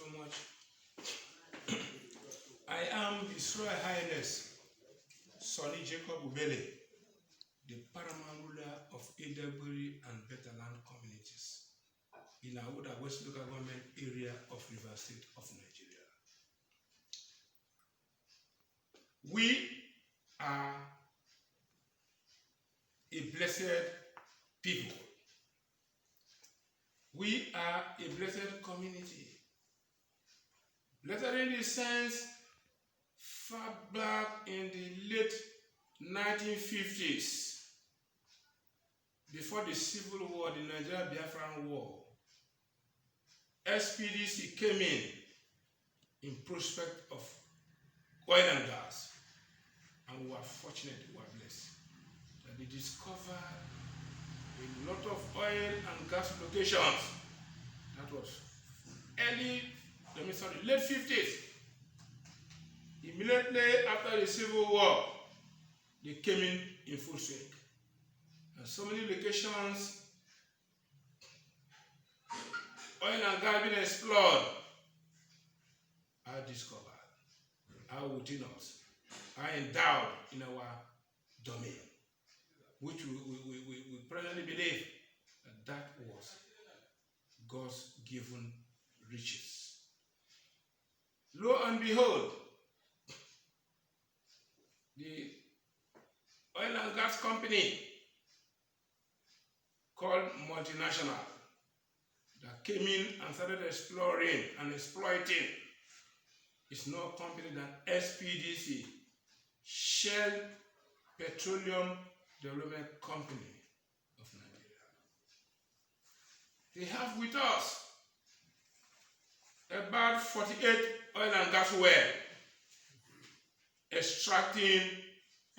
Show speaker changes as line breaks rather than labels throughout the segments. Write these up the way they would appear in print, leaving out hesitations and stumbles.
so much. I am His Royal Highness Sonny Jacob Ubele, the paramount ruler of Ideburi and Betaland communities in Awuda West Local Government area of Rivers State of Nigeria. We are a blessed people. We are a blessed community. Blessed in the sense, far back in the late 1950s, before the Civil War, the Nigeria-Biafran War, SPDC came in prospect of oil and gas, and we were fortunate, we were blessed, that they discovered a lot of oil and gas locations. That was late 50s. Immediately after the Civil War, they came in full swing. And so many locations, oil and gas being explored, are discovered, are within us, are endowed in our domain, which we presently believe that was God's given riches. Lo and behold, the oil and gas company called Multinational that came in and started exploring and exploiting is no company than SPDC, Shell Petroleum Development Company of Nigeria. They have with us about 48 oil and gas wells extracting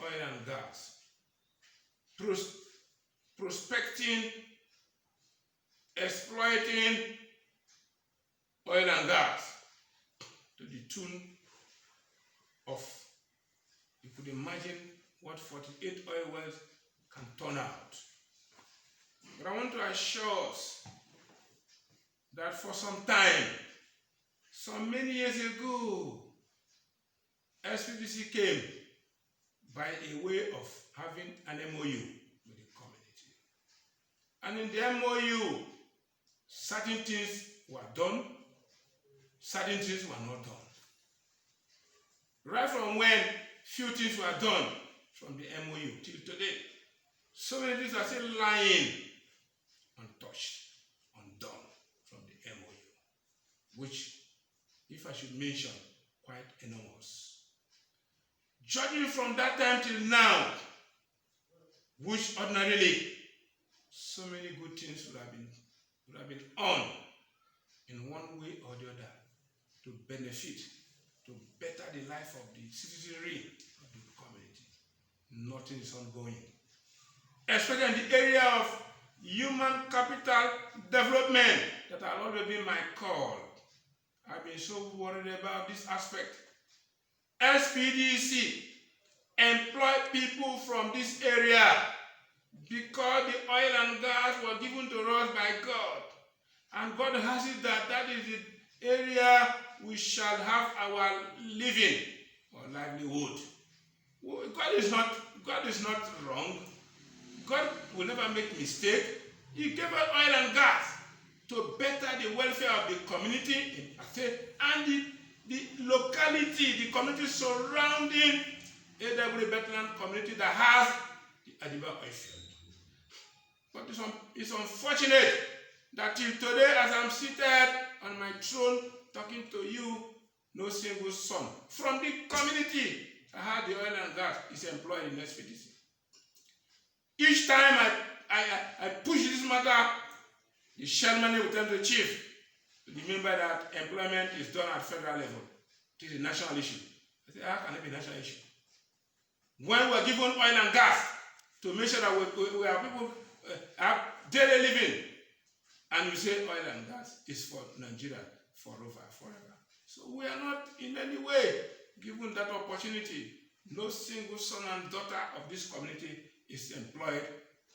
oil and gas, prospecting, exploiting oil and gas to the tune of, you could imagine what 48 oil wells can turn out. But I want to assure us that for some time, many years ago, SPDC came by a way of having an MOU with the community. And in the MOU, certain things were done, certain things were not done. Right from when few things were done from the MOU till today, so many things are still lying untouched, undone from the MOU, which, if I should mention, quite enormous. Judging from that time till now, which ordinarily so many good things would have been on in one way or the other to benefit, to better the life of the citizenry of the community. Nothing is ongoing. Especially in the area of human capital development, that has always been my call. I've been so worried about this aspect. SPDC employ people from this area because the oil and gas were given to us by God. And God has it that is the area we shall have our living or livelihood. God is not wrong. God will never make mistake. He gave us oil and gas to better the welfare of the community and the locality, the community surrounding Ideburi Betaland community that has the Adiba oil field. But it's unfortunate that till today, as I'm seated on my throne talking to you, no single son from the community that has the oil and gas is employed in SPDC. Each time I push this matter, the chairman will tell the chief, remember that employment is done at federal level. It is a national issue. I say, how can it be a national issue? When we are given oil and gas to make sure that we have people have daily living, and you say oil and gas is for Nigeria forever. So we are not in any way given that opportunity. No single son and daughter of this community is employed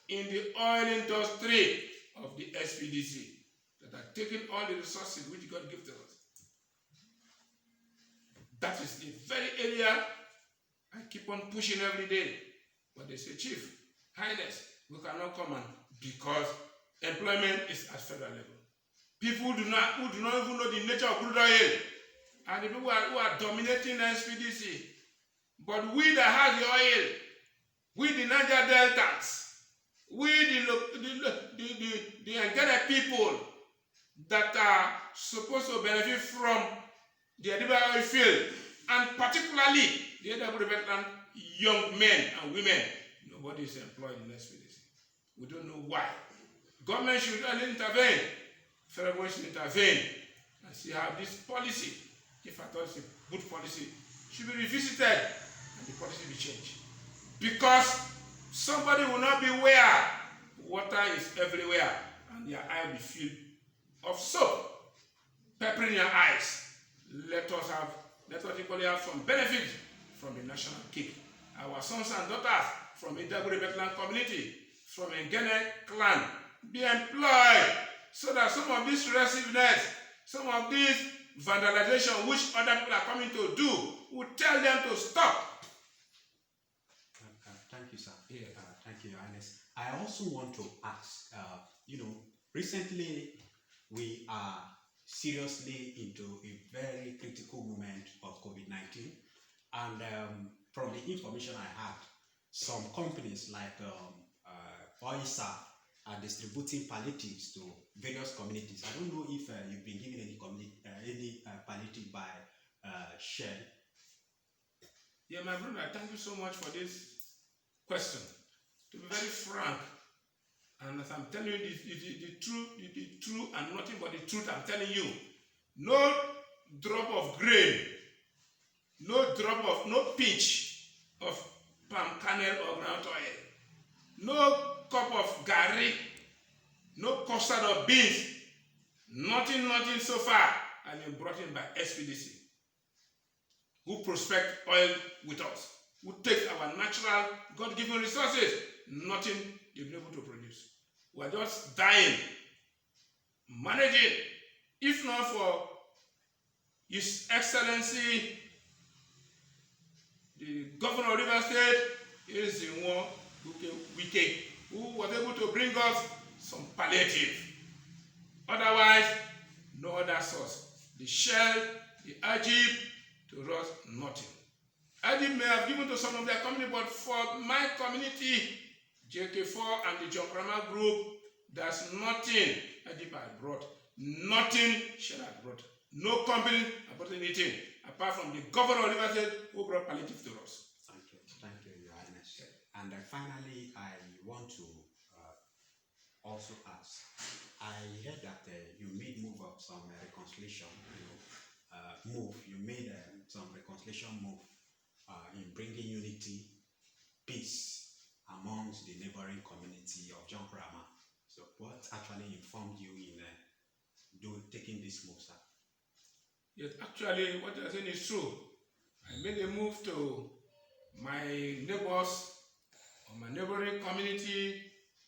in the oil industry of the SPDC that are taking all the resources which God gives to us That is the very area I keep on pushing every day. But they say, Chief, Highness, we cannot come on because employment is at federal level. People who do not even know the nature of crude oil and the people who are dominating SPDC. But we that have the oil, we the Niger Deltans, we the Ngene people that are supposed to benefit from the Adiba oil field, and particularly the Adiba young men and women, nobody is employed in SPDC. We don't know why. Government should really intervene. Federal government should intervene and see how this policy, if I thought it's a good policy, should be revisited and the policy be changed. Because somebody will not be aware water is everywhere and your eye will be filled of soap, peppering your eyes. Let us equally have some benefit from the national cake. Our sons and daughters from the Idagure Betland community, from a Ngene clan, be employed so that some of this restiveness, some of this vandalization which other people are coming to do, will tell them to stop.
Thank you, sir. Yeah. Thank you, Ernest. I also want to ask, recently we are seriously into a very critical moment of COVID-19, and from the information I had, some companies like OISA are distributing palliatives to various communities. I don't know if you've been given any palliative by Shell.
Yeah, my brother, thank you so much for this question. To be very frank, and as I'm telling you the truth and nothing but the truth, I'm telling you, no drop of grain, no pinch of palm kernel or ground oil, no cup of garri, no custard of beans, nothing so far has been brought in by SPDC, who prospect oil with us, who take our natural God-given resources, nothing they've been able to produce. We're just dying, managing. If not for His Excellency, the Governor of Rivers State, is the one who was able to bring us some palliative. Otherwise, no other source. The Shell, the Ajib, to us, nothing. Ajib may have given to some of their community, but for my community, JK4 and the John Krama group, there's nothing Ajib had brought. Nothing Shell had brought. No company had brought anything, apart from the Governor of Rivers State who brought palliative to us.
Thank you, Your Highness. And finally, I want to also ask, I heard that you made move of some reconciliation, you made some reconciliation move in bringing unity, peace amongst the neighboring community of John Krama. So what actually informed you in taking this move, sir?
Yes, actually, what you're saying is true. I made a move to my neighbors, or my neighboring community,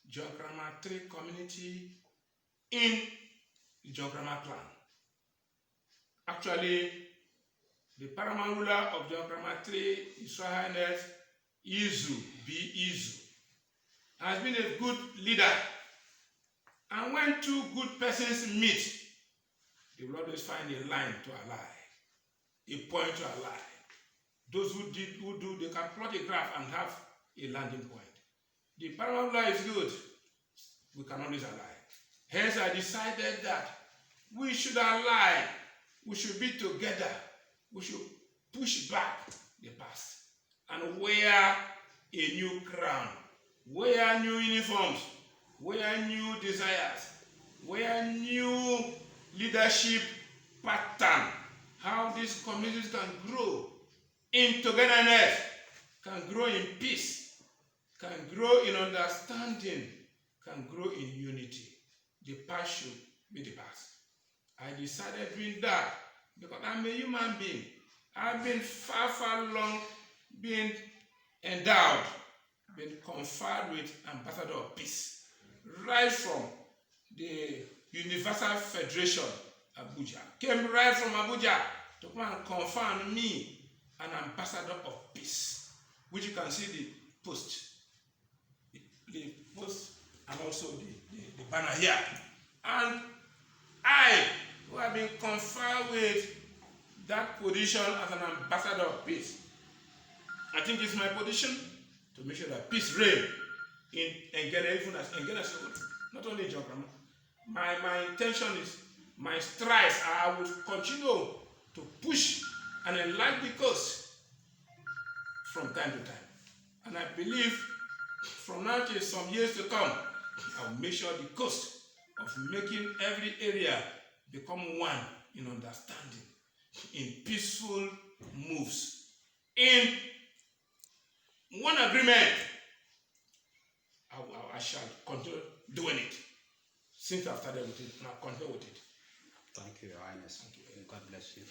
John Krama 3 community, in the John Krama clan. Actually, the paramount ruler of John Krama 3, His Royal Highness Izu, Izu, has been a good leader. And when two good persons meet, they will always find a line to ally, a point to ally. Those who do, they can plot a graph and have a landing point. The paramount ruler is good. We can always ally. Hence, I decided that we should ally. We should be together. We should push back the past and wear a new crown, wear new uniforms, wear new desires, wear new leadership pattern. How these communities can grow in togetherness, can grow in peace, can grow in understanding, can grow in unity. The past should be the past. I decided doing that because I'm a human being. I've been far long being endowed, been conferred with Ambassador of Peace, right from the Universal Federation, Abuja. Came right from Abuja to come and confirm me an ambassador of peace, which you can see the post and also the banner here. And I, who have been conferred with that position as an ambassador of peace, I think it's my position to make sure that peace reign in Engene, even as Engene, not only in Jograma. My intention is, my strides, I will continue to push and enlarge the coast from time to time. And I believe from now till some years to come, I will make sure the coast of making every area become one in understanding, in peaceful moves, in one agreement. I shall continue doing it. Since I've started with it, and I'll continue with it.
Thank you, Your Highness. God bless you.